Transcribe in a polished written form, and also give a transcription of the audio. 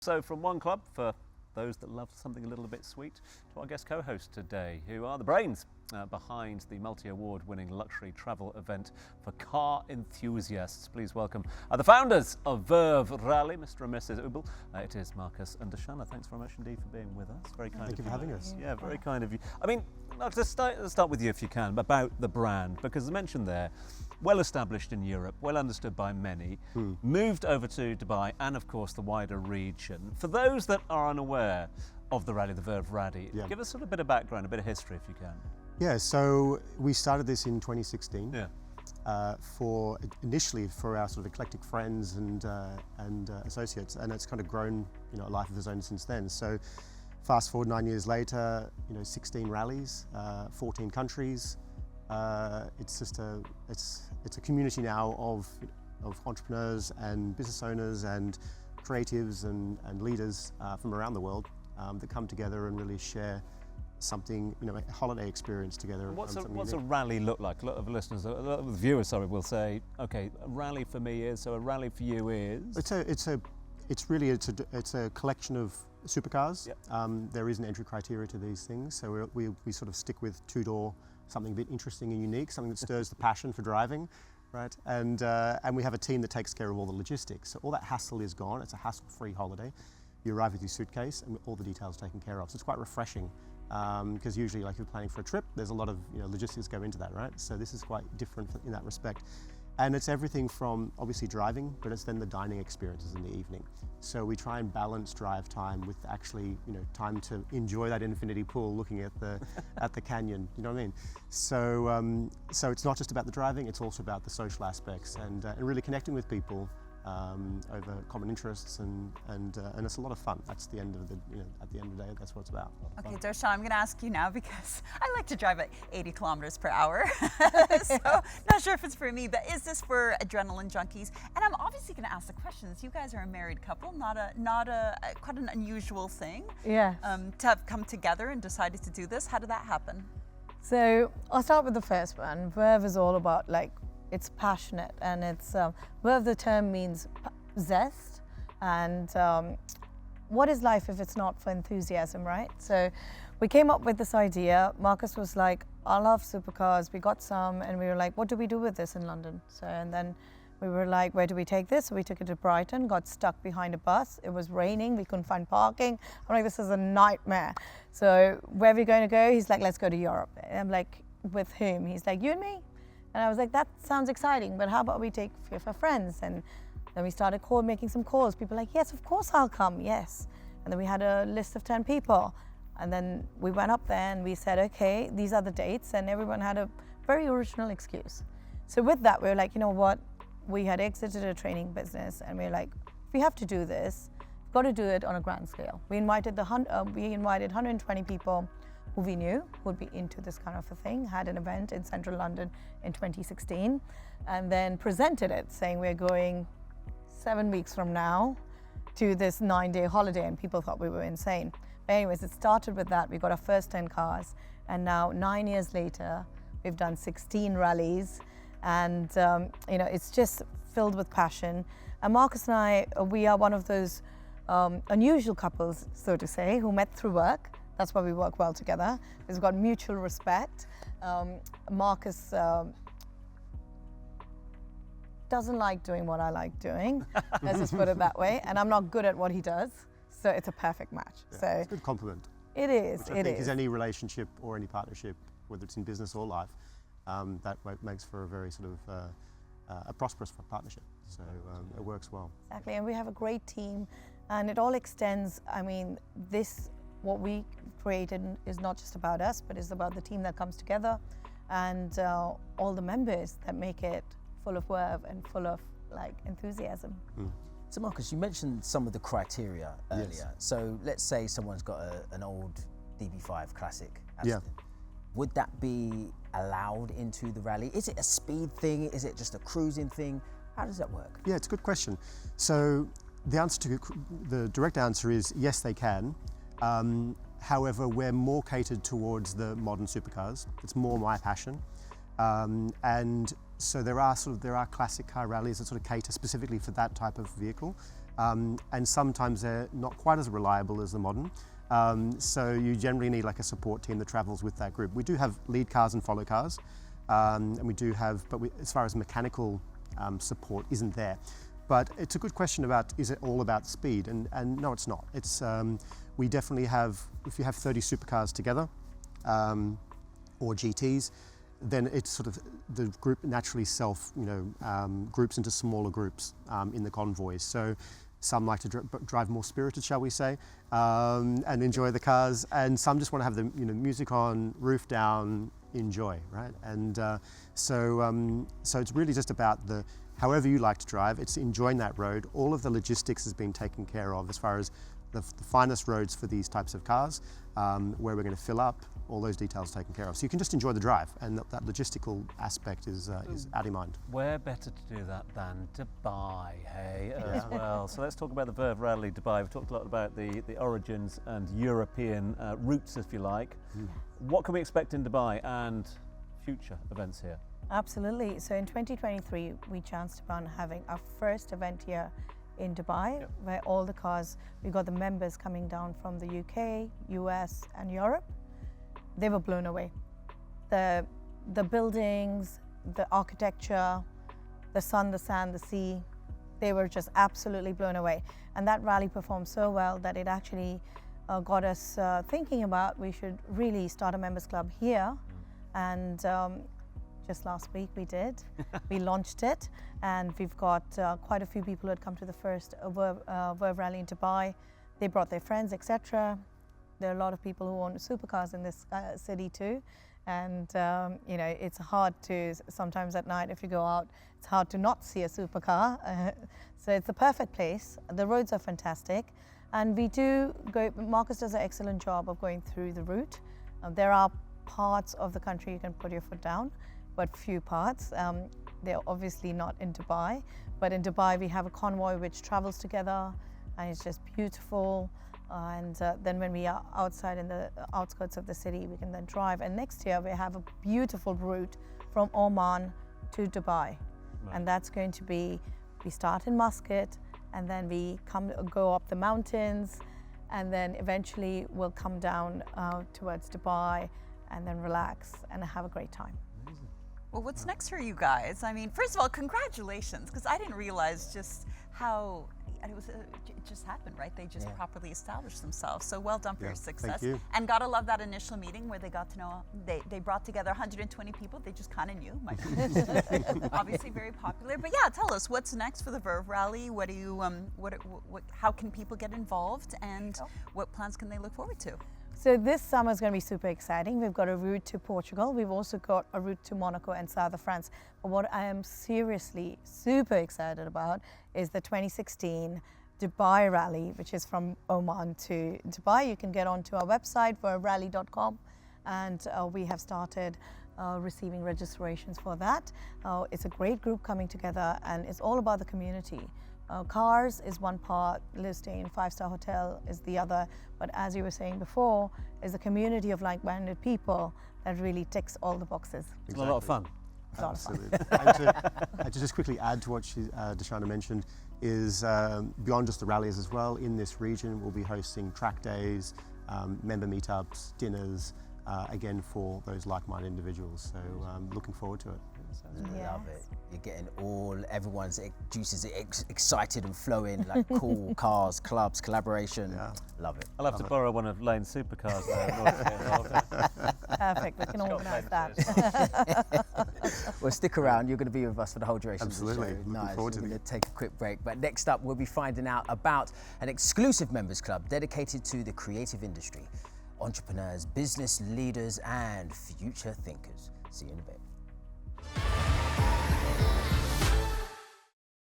So from one club for those that love something a little bit sweet to our guest co-host today, who are the brains behind the multi-award-winning luxury travel event for car enthusiasts. Please welcome the founders of Verve Rally, Mr. and Mrs. Ubl. It is Marcus and Darshana. Thanks very much indeed for being with us. Very kind of you. Thank you for having us. Yeah, very kind of you. I mean, let's start with you if you can, about the brand, because as mentioned there, well established in Europe, well understood by many, moved over to Dubai and of course the wider region. For those that are unaware of the rally, the Verve Rally, give us sort of a bit of background, a bit of history if you can. Yeah, so we started this in 2016 initially for our sort of eclectic friends and associates, and it's kind of grown, a life of its own since then. So fast forward 9 years later, 16 rallies, 14 countries. It's just it's a community now of entrepreneurs and business owners and creatives and leaders from around the world that come together and really share something, a holiday experience together. What's a rally look like? A lot of listeners, a lot of viewers, will say, okay, a rally for me is, so a rally for you is? It's a collection of supercars. Yep. There is an entry criteria to these things, so we sort of stick with two-door, something a bit interesting and unique, something that stirs the passion for driving, right? And we have a team that takes care of all the logistics. So all that hassle is gone. It's a hassle-free holiday. You arrive with your suitcase and all the details taken care of. So it's quite refreshing because usually, like if you're planning for a trip, there's a lot of logistics go into that, right? So this is quite different in that respect. And it's everything from obviously driving, but it's then the dining experiences in the evening. So we try and balance drive time with actually, time to enjoy that infinity pool, looking at the at the canyon. You know what I mean? So so it's not just about the driving; it's also about the social aspects and really connecting with people over common interests, and it's a lot of fun. That's the end of the at the end of the day, that's what it's about. Okay, Darshana, I'm going to ask you now because I like to drive at 80 kilometers per hour. So not sure if it's for me, but is this for adrenaline junkies? And I'm obviously going to ask the questions. You guys are a married couple, not a quite an unusual thing. Yeah. To have come together and decided to do this. How did that happen? So I'll start with the first one. Verve is all about it's passionate, and it's Verve, the term means zest, and what is life if it's not for enthusiasm, right? So we came up with this idea. Marcus was like, I love supercars. We got some, and we were like, what do we do with this in London? So, and then we were like, where do we take this? So we took it to Brighton, got stuck behind a bus. It was raining, we couldn't find parking. I'm like, this is a nightmare. So where are we going to go? He's like, let's go to Europe. And I'm like, with whom? He's like, you and me? And I was like, that sounds exciting, but how about we take a few of our friends? And then we started making some calls. People were like, yes, of course I'll come, yes. And then we had a list of 10 people. And then we went up there and we said, okay, these are the dates. And everyone had a very original excuse. So with that, we were like, you know what? We had exited a training business and we were like, if we have to do this, we've got to do it on a grand scale. We invited 120 people who we knew would be into this kind of a thing, had an event in central London in 2016, and then presented it saying we're going 7 weeks from now to this 9-day holiday, and people thought we were insane. But anyways, it started with that. We got our first 10 cars, and now 9 years later, we've done 16 rallies, and it's just filled with passion. And Marcus and I, we are one of those unusual couples, so to say, who met through work. That's why we work well together. We've got mutual respect. Marcus doesn't like doing what I like doing. Let's just put it that way. And I'm not good at what he does. So it's a perfect match. Yeah, so it's a good compliment. It is. Which I think is any relationship or any partnership, whether it's in business or life, that makes for a very sort of a prosperous partnership. So it works well. Exactly. And we have a great team, and it all extends. I mean, what we created is not just about us, but it's about the team that comes together and all the members that make it full of Verve and full of enthusiasm. So Marcus, you mentioned some of the criteria earlier. Yes. So let's say someone's got an old DB5 classic Aston. Yeah. Would that be allowed into the rally? Is it a speed thing? Is it just a cruising thing? How does that work? Yeah, it's a good question. So the direct answer is yes, they can. However, we're more catered towards the modern supercars. It's more my passion. And so there are classic car rallies that sort of cater specifically for that type of vehicle. and sometimes they're not quite as reliable as the modern. So you generally need like a support team that travels with that group. We do have lead cars and follow cars, and we do have, but as far as mechanical support isn't there. But it's a good question about, is it all about speed? And no, it's not. It's, we definitely have, if you have 30 supercars together, or GTs, then it's sort of, the group naturally groups into smaller groups in the convoys. So some like to drive more spirited, shall we say, and enjoy the cars, and some just want to have the music on, roof down, enjoy, right? And so it's really just about however you like to drive, it's enjoying that road. All of the logistics has been taken care of as far as the finest roads for these types of cars, where we're going to fill up, all those details taken care of. So you can just enjoy the drive, and that logistical aspect is out of mind. Where better to do that than Dubai, hey, as well. So let's talk about the Verve Rally Dubai. We've talked a lot about the origins and European roots, if you like. What can we expect in Dubai and future events here? Absolutely. So in 2023, we chanced upon having our first event here in Dubai, where all the cars, we got the members coming down from the UK, US, and Europe. They were blown away. The buildings, the architecture, the sun, the sand, the sea, they were just absolutely blown away. And that rally performed so well that it actually got us thinking about we should really start a members club here. And just last week we did. We launched it, and we've got quite a few people who had come to the first Verve Rally in Dubai. They brought their friends, etc. There are a lot of people who own supercars in this city too, and it's hard to, sometimes at night if you go out, it's hard to not see a supercar. So it's the perfect place. The roads are fantastic, and we do go, Marcus does an excellent job of going through the route. There are parts of the country you can put your foot down, but few parts. They're obviously not in Dubai, but in Dubai we have a convoy which travels together, and it's just beautiful. And then when we are outside in the outskirts of the city, we can then drive. And next year we have a beautiful route from Oman to Dubai. Right. And that's going to be, we start in Muscat, and then we go up the mountains, and then eventually we'll come down towards Dubai, and then relax and have a great time. Well, what's next for you guys? I mean, first of all, congratulations, because I didn't realize just how it just happened, right? They just properly established themselves. So well done for your success. Thank you. And gotta love that initial meeting where they got to know, they brought together 120 people they just kind of knew. Obviously very popular. But yeah, tell us what's next for the Verve Rally. What do you, how can people get involved, and what plans can they look forward to? So this summer is going to be super exciting. We've got a route to Portugal. We've also got a route to Monaco and south of France. But what I am seriously super excited about is the 2016 Dubai Rally, which is from Oman to Dubai. You can get onto our website, ververally.com, and we have started receiving registrations for that. It's a great group coming together, and it's all about the community. Cars is one part, staying in 5-star hotel is the other, but as you were saying before, is a community of like-minded people that really ticks all the boxes. It's a lot of fun. Absolutely. And to just quickly add to what Darshana mentioned, is beyond just the rallies as well, in this region we'll be hosting track days, member meetups, dinners, again for those like-minded individuals. So looking forward to it. Love it. You're getting everyone's juices excited and flowing, like cool cars, clubs, collaboration. Yeah. Love it. I'll have to borrow one of Lane's supercars there in order to get involved. Perfect, we can organise that. Well, stick around. You're going to be with us for the whole duration Absolutely. of the show. Looking Nice. forward to We're it. going to take a quick break. But next up, we'll be finding out about an exclusive members club dedicated to the creative industry, entrepreneurs, business leaders, and future thinkers. See you in a bit.